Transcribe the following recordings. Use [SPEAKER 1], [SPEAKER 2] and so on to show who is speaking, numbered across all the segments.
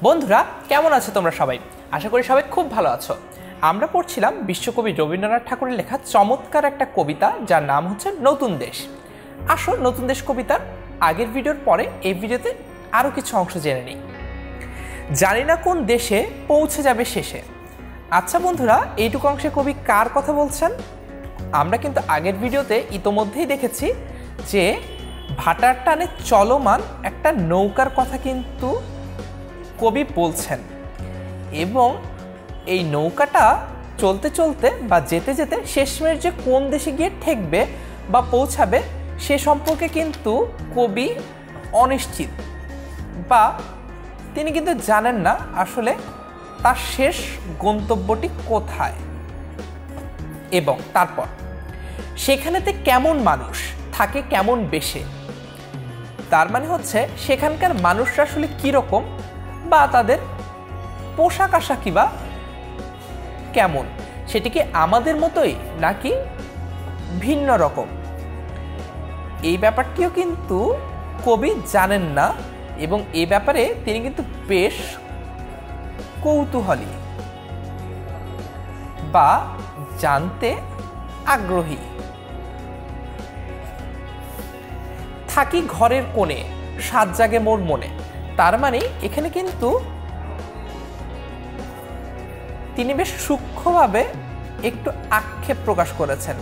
[SPEAKER 1] বন্ধুরা কেমন আছো তোমরা সবাই? আশা করি সবাই খুব ভালো আছো। আমরা পড়ছিলাম বিশ্বকবি রবীন্দ্রনাথ ঠাকুরের লেখা চমৎকার একটা কবিতা যার নাম হচ্ছে নতুন দেশ। আসো নতুন দেশ কবিতার আগের ভিডিওর পরে এই ভিডিওতে আরও কিছু অংশ জেনে নিই। জানি না কোন দেশে পৌঁছে যাবে শেষে। আচ্ছা বন্ধুরা, এইটুকু অংশে কবি কার কথা বলছেন? আমরা কিন্তু আগের ভিডিওতে ইতোমধ্যেই দেখেছি যে ভাটার টানে চলমান একটা নৌকার কথা কিন্তু কবি বলছেন, এবং এই নৌকাটা চলতে চলতে বা যেতে যেতে শেষমেশ যে কোন দেশে গিয়ে ঠেকবে বা পৌঁছাবে সে সম্পর্কে কিন্তু কবি অনিশ্চিত, বা তিনি কিন্তু জানেন না আসলে তার শেষ গন্তব্যটি কোথায় এবং তারপর সেখানেতে কেমন মানুষ থাকে, কেমন বেশে। তার মানে হচ্ছে সেখানকার মানুষরা আসলে কীরকম, বা তাদের পোশাক আশাকি বা কেমন, সেটি কি আমাদের মতোই নাকি ভিন্ন রকম, এই ব্যাপারটিও কিন্তু কবি জানেন না, এবং এই ব্যাপারে তিনি কিন্তু বেশ কৌতূহলী বা জানতে আগ্রহী। থাকি ঘরের কোণে, সাত জাগে মোর মনে। তার মানে এখানে কিন্তু তিনি বেশ সূক্ষ্মভাবে একটু আক্ষেপ প্রকাশ করেছেন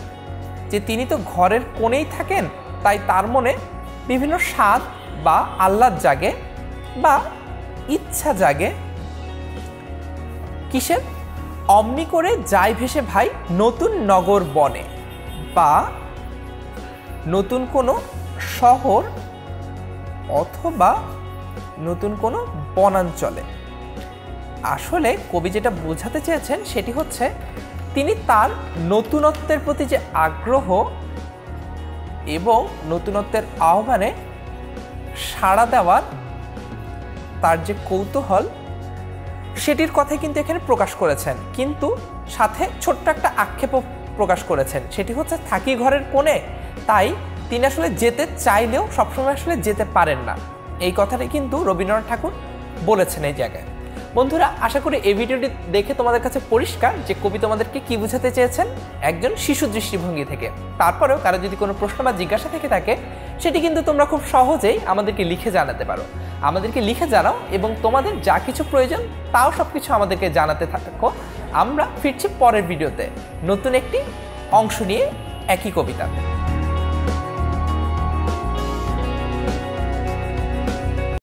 [SPEAKER 1] যে তিনি তো ঘরের কোণেই থাকেন, তাই তার মনে বিভিন্ন স্বাদ বা আহ্লাদ জাগে বা ইচ্ছা জাগে। কিসের? অমনি করে যায় ভেসে ভাই নতুন নগর বনে, বা নতুন কোনো শহর অথবা নতুন কোনো বনাঞ্চলে। আসলে কবি যেটা বোঝাতে চেয়েছেন সেটি হচ্ছে তিনি তার নতুনত্বের প্রতি যে আগ্রহ এবং নতুনত্বের আহ্বানে সাড়া দেওয়ার তার যে কৌতূহল, সেটির কথাই কিন্তু এখানে প্রকাশ করেছেন, কিন্তু সাথে ছোট্ট একটা আক্ষেপও প্রকাশ করেছেন। সেটি হচ্ছে থাকি ঘরের কোণে, তাই তিনি আসলে যেতে চাইলেও সবসময় আসলে যেতে পারেন না। এই কথাটি কিন্তু রবীন্দ্রনাথ ঠাকুর বলেছেন এই জায়গায়। বন্ধুরা, আশা করি এই ভিডিওটি দেখে তোমাদের কাছে পরিষ্কার যে কবি তোমাদেরকে কি বোঝাতে চেয়েছেন একজন শিশু দৃষ্টিভঙ্গি থেকে। তারপরেও কারো যদি কোনো প্রশ্ন বা জিজ্ঞাসা থেকে থাকে সেটি কিন্তু তোমরা খুব সহজেই আমাদেরকে লিখে জানাতে পারো। আমাদেরকে লিখে জানাও এবং তোমাদের যা কিছু প্রয়োজন তাও সব কিছু আমাদেরকে জানাতে থাকো। আমরা ফিরছি পরের ভিডিওতে নতুন একটি অংশ নিয়ে একই কবিতা।